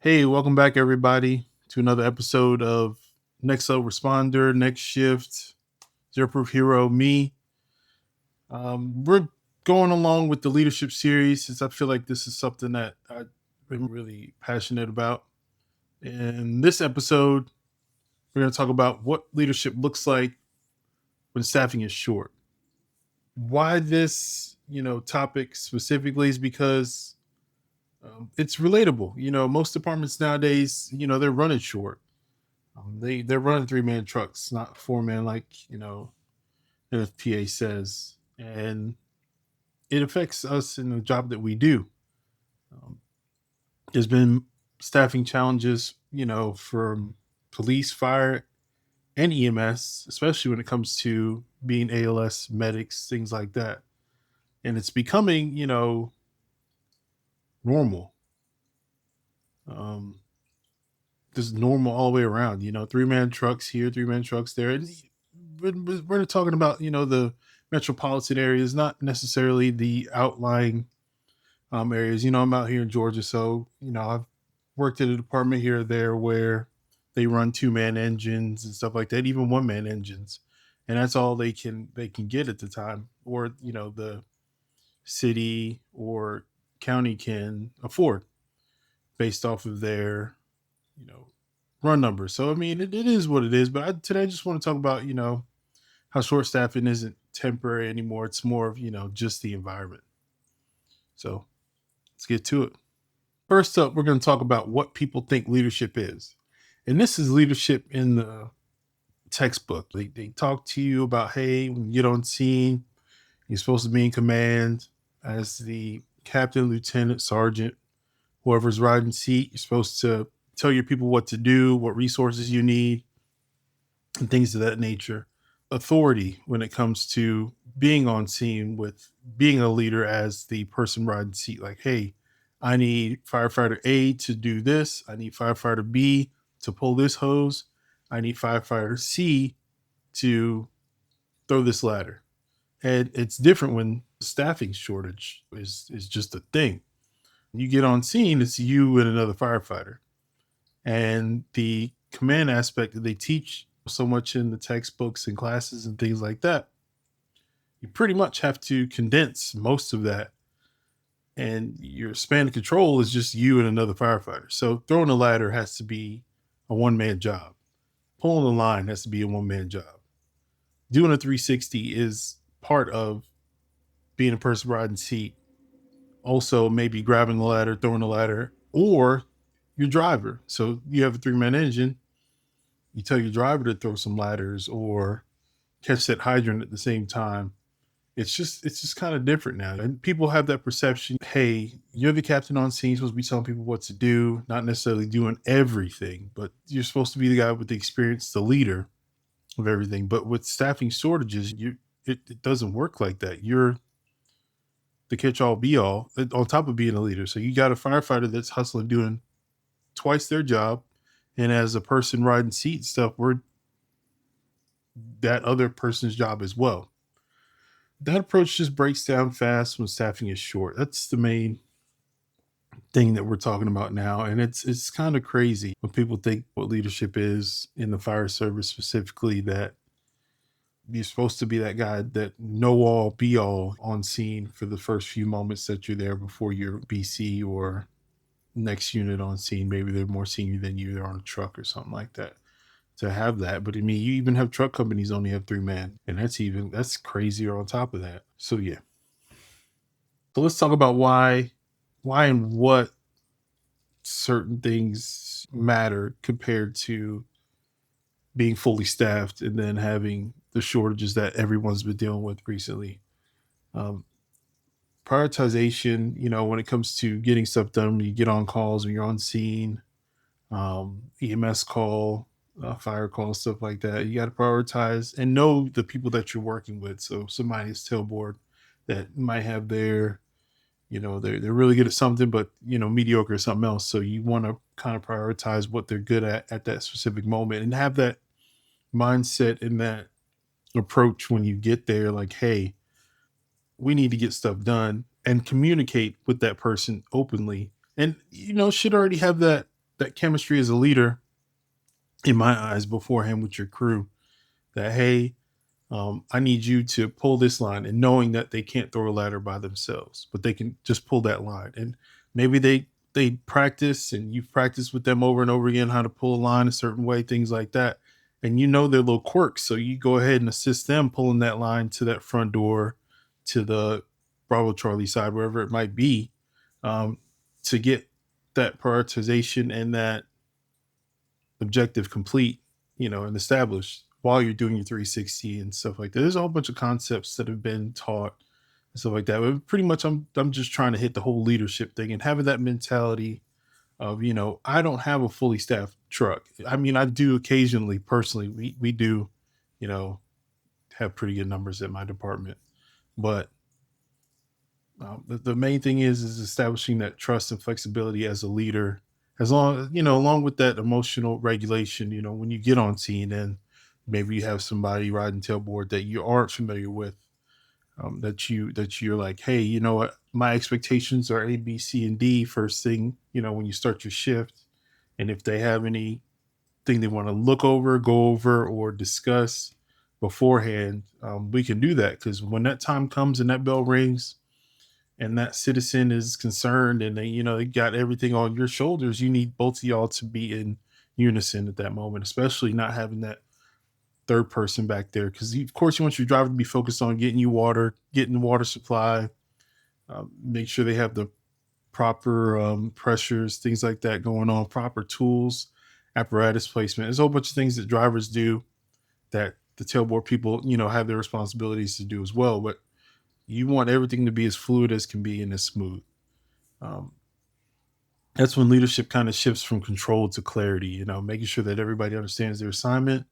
Hey, welcome back, everybody, to another episode of Next Level Responder, Next Shift, Zero Proof Hero, me. We're going along with the leadership series since I feel like this is something that I've been really passionate about. In this episode, we're going to talk about what leadership looks like when staffing is short. Why this, topic specifically is because it's relatable. Most departments nowadays, they're running short. They're running 3-man trucks, not 4-man like NFPA says, and it affects us in the job that we do. Um, there's been staffing challenges, from police, fire, and EMS, especially when it comes to being ALS medics, things like that, and it's becoming normal. Um, just normal all the way around. 3-man trucks here, 3-man trucks there. And we're talking about the metropolitan areas, not necessarily the outlying areas. I'm out here in Georgia, so I've worked at a department here or there where they run 2-man engines and stuff like that, even 1-man engines, and that's all they can get at the time, or the city or county can afford based off of their you know run numbers. So I mean, it is what it is. But today I just want to talk about how short staffing isn't temporary anymore. It's more of just the environment. So let's get to it. First up, we're going to talk about what people think leadership is, and this is leadership in the textbook. They talk to you about, hey, when you get on scene, you're supposed to be in command as the captain, lieutenant, sergeant, whoever's riding seat. You're supposed to tell your people what to do, what resources you need, and things of that nature. Authority when it comes to being on scene, with being a leader as the person riding seat. Like, hey, I need firefighter A to do this. I need firefighter B to pull this hose. I need firefighter C to throw this ladder. And it's different when staffing shortage is just a thing. You get on scene, it's you and another firefighter. And the command aspect that they teach so much in the textbooks and classes and things like that, you pretty much have to condense most of that. And your span of control is just you and another firefighter. So throwing a ladder has to be a 1-man job. Pulling the line has to be a 1-man job. Doing a 360 is part of being a person riding seat. Also, maybe grabbing the ladder, throwing the ladder, or your driver. So you have a 3-man engine. You tell your driver to throw some ladders or catch that hydrant at the same time. It's just kind of different now. And people have that perception, hey, you're the captain on scene, you're supposed to be telling people what to do, not necessarily doing everything, but you're supposed to be the guy with the experience, the leader of everything. But with staffing shortages, it doesn't work like that. You're the catch all be all on top of being a leader. So you got a firefighter that's hustling, doing twice their job. And as a person riding seat stuff, we're that other person's job as well. That approach just breaks down fast when staffing is short. That's the main thing that we're talking about now. And it's kind of crazy when people think what leadership is in the fire service specifically, that you're supposed to be that guy that know all be all on scene for the first few moments that you're there before your BC or next unit on scene. Maybe they're more senior than you, they're on a truck or something like that, to have that. But I mean, you even have truck companies only have 3-man, and that's crazier on top of that. So yeah. So let's talk about why and what certain things matter compared to being fully staffed and then having the shortages that everyone's been dealing with recently. Um, Prioritization, when it comes to getting stuff done, when you get on calls, when you're on scene, EMS call, fire call, stuff like that. You got to prioritize and know the people that you're working with. So somebody's tailboard that might have they're really good at something, but mediocre at something else. So you want to kind of prioritize what they're good at that specific moment, and have that mindset and that approach when you get there. Like, hey, we need to get stuff done, and communicate with that person openly. And should already have that. that chemistry as a leader in my eyes beforehand with your crew, that hey, I need you to pull this line, and knowing that they can't throw a ladder by themselves, but they can just pull that line. And maybe they practice, and you've practiced with them over and over again how to pull a line a certain way, things like that. And you know their little quirks, so you go ahead and assist them pulling that line to that front door, to the Bravo Charlie side, wherever it might be, um, to get that prioritization and that objective complete, and established while you're doing your 360 and stuff like that. There's a whole bunch of concepts that have been taught and stuff like that. But pretty much I'm just trying to hit the whole leadership thing and having that mentality of, I don't have a fully staffed truck. I mean, I do occasionally personally. We do, you know, have pretty good numbers at my department. But the main thing is establishing that trust and flexibility as a leader, as long along with that emotional regulation. When you get on scene and maybe you have somebody riding tailboard that you aren't familiar with, that you're like, hey, you know what, my expectations are A, B, C, and D first thing. When you start your shift, and if they have anything they want to look over, go over, or discuss beforehand, we can do that, because when that time comes and that bell rings and that citizen is concerned and they got everything on your shoulders, you need both of y'all to be in unison at that moment, especially not having that third person back there, because of course you want your driver to be focused on getting you water, getting the water supply, make sure they have the proper pressures, things like that going on, proper tools, apparatus placement. There's a whole bunch of things that drivers do that the tailboard people have their responsibilities to do as well, but you want everything to be as fluid as can be and as smooth. um, that's when leadership kind of shifts from control to clarity, making sure that everybody understands their assignment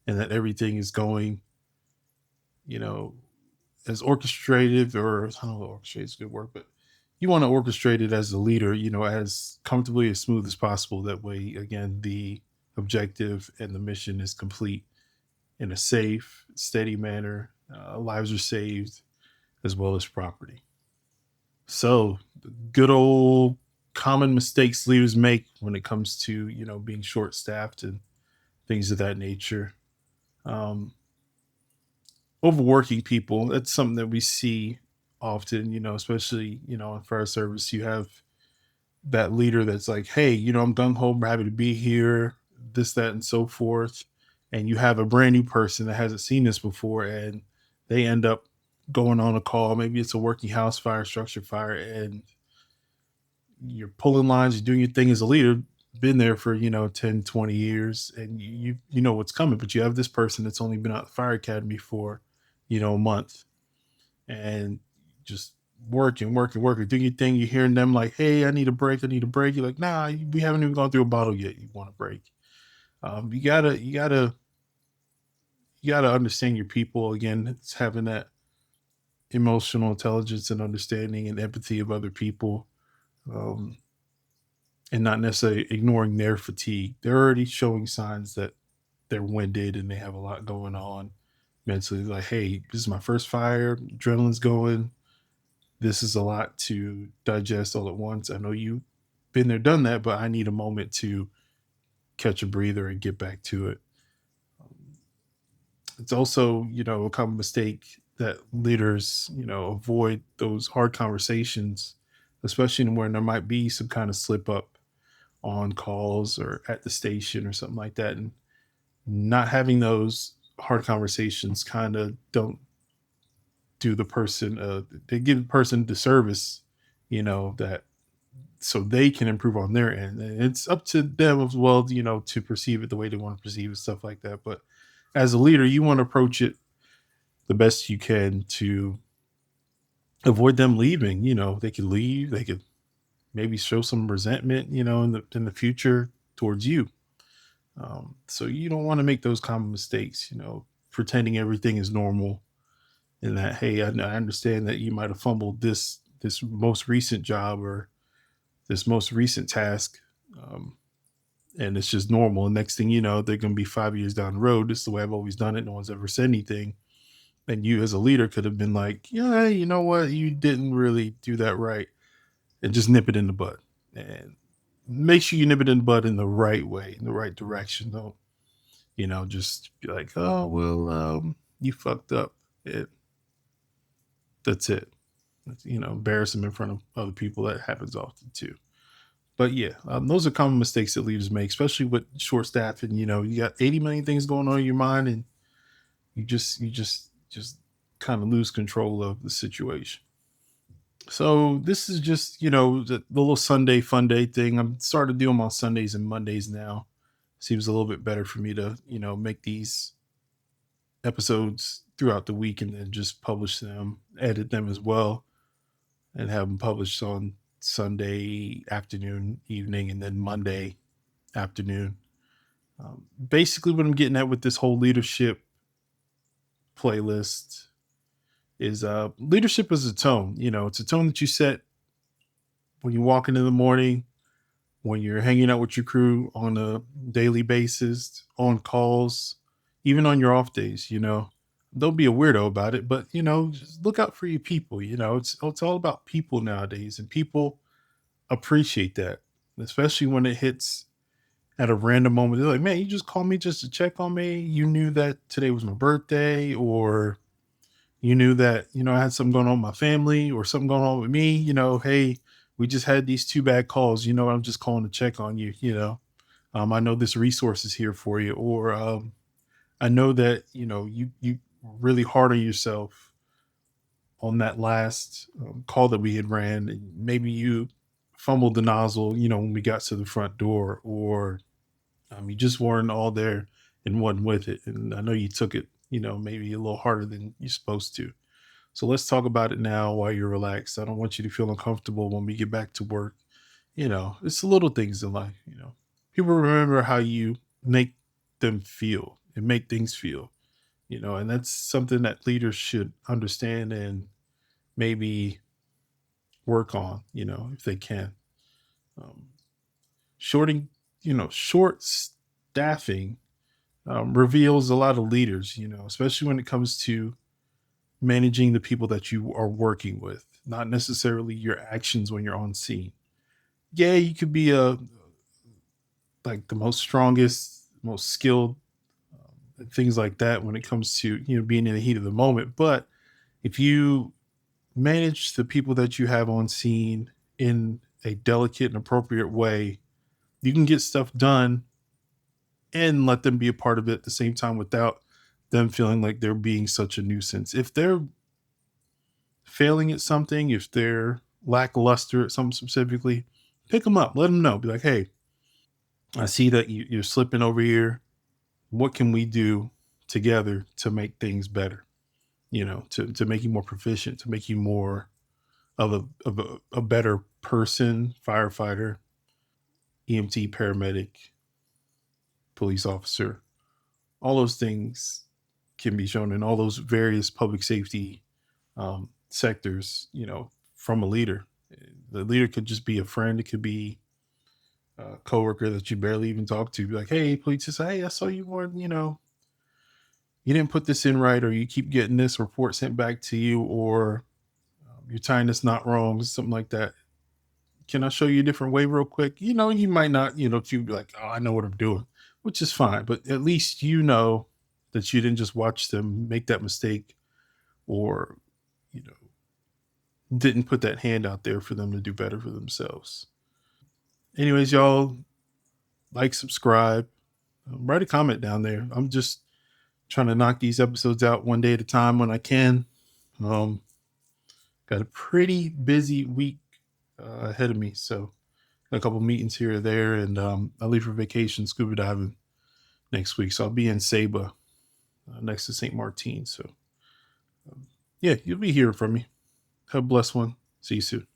and that everything is going, you know, as orchestrated, or I don't know, orchestrated is a good word, but you want to orchestrate it as a leader, as comfortably as smooth as possible. That way, again, the objective and the mission is complete in a safe, steady manner. Lives are saved as well as property. So, the good old common mistakes leaders make when it comes to being short staffed and things of that nature. Um, Overworking people, that's something that we see often. Especially in fire service, you have that leader that's like, hey, I'm gung ho, I'm happy to be here, this, that, and so forth. And you have a brand new person that hasn't seen this before, and they end up going on a call. Maybe it's a working house fire, structure fire, and you're pulling lines, you're doing your thing as a leader, been there for 10, 20 years, and you know what's coming. But you have this person that's only been out the fire academy for a month, and just working, doing your thing. You're hearing them like, hey, I need a break, I need a break. You're like, nah, we haven't even gone through a bottle yet, you want a break. You gotta understand your people. Again, it's having that emotional intelligence and understanding and empathy of other people, um, and not necessarily ignoring their fatigue. They're already showing signs that they're winded and they have a lot going on mentally. Like, hey, this is my first fire, adrenaline's going. This is a lot to digest all at once. I know you've been there, done that, but I need a moment to catch a breather and get back to it. Um, It's also, a common mistake that leaders, avoid those hard conversations, especially when there might be some kind of slip up on calls or at the station or something like that. And not having those hard conversations kind of don't do the person, they give the person the service, that so they can improve on their end. And it's up to them as well, to perceive it the way they want to perceive it, stuff like that. But as a leader, you want to approach it the best you can to avoid them leaving. They could leave, they could maybe show some resentment, in the future towards you. So you don't want to make those common mistakes, pretending everything is normal, and that, hey, I understand that you might have fumbled this most recent job or this most recent task, um, and it's just normal. And next thing you know, they're going to be 5 years down the road. This is the way I've always done it. No one's ever said anything. And you, as a leader, could have been like, yeah, you know what, you didn't really do that right, and just nip it in the bud. And make sure you nip it in the bud in the right way, in the right direction. Don't, just be like, oh, well, you fucked up. It, that's it. Embarrass them in front of other people. That happens often too. But yeah, those are common mistakes that leaders make, especially with short staff. And you got 80 million things going on in your mind, and you just kind of lose control of the situation. So this is just the little Sunday fun day thing. I'm started doing them on Sundays and Mondays now. Seems a little bit better for me to make these episodes throughout the week and then just publish them, edit them as well, and have them published on Sunday afternoon, evening, and then Monday afternoon. Basically, what I'm getting at with this whole leadership playlist is leadership is a tone. It's a tone that you set when you walk in the morning, when you're hanging out with your crew on a daily basis, on calls, even on your off days. Don't be a weirdo about it, but just look out for your people. It's all about people nowadays, and people appreciate that, especially when it hits at a random moment. They're like, man, you just called me just to check on me. You knew that today was my birthday, or you knew that, I had something going on with my family or something going on with me. Hey, we just had these two bad calls. I'm just calling to check on you. I know this resource is here for you, or I know that, you really hard on yourself on that last call that we had ran. And maybe you fumbled the nozzle, when we got to the front door, or you just weren't all there and wasn't with it. And I know you took it, maybe a little harder than you're supposed to. So let's talk about it now while you're relaxed. I don't want you to feel uncomfortable when we get back to work. It's the little things in life. People remember how you make them feel and make things feel, and that's something that leaders should understand and maybe work on, if they can. Um, shorting, short staffing reveals a lot of leaders, especially when it comes to managing the people that you are working with, not necessarily your actions when you're on scene. Yeah, you could be a like the most strongest, most skilled, things like that when it comes to being in the heat of the moment. But if you manage the people that you have on scene in a delicate and appropriate way, you can get stuff done and let them be a part of it at the same time without them feeling like they're being such a nuisance. If they're failing at something, if they're lackluster at something specifically, pick them up, let them know. Be like, hey, I see that you're slipping over here. What can we do together to make things better? To make you more proficient, to make you more of a better person, firefighter, EMT, paramedic, police officer. All those things can be shown in all those various public safety sectors, from a leader. The leader could just be a friend. It could be a coworker that you barely even talk to. Be like, hey, please just hey, I saw you weren't, you didn't put this in right, or you keep getting this report sent back to you, or you're tying this knot wrong, something like that. Can I show you a different way real quick? You might not, you'd be like, oh, I know what I'm doing, which is fine. But at least that you didn't just watch them make that mistake, or, you know, didn't put that hand out there for them to do better for themselves. Anyways, y'all, like, subscribe, write a comment down there. I'm just trying to knock these episodes out one day at a time when I can. Um, got a pretty busy week ahead of me, so a couple meetings here or there, and I leave for vacation, scuba diving next week. So I'll be in Saba, next to St. Martin. So yeah, you'll be hearing from me. Have a blessed one. See you soon.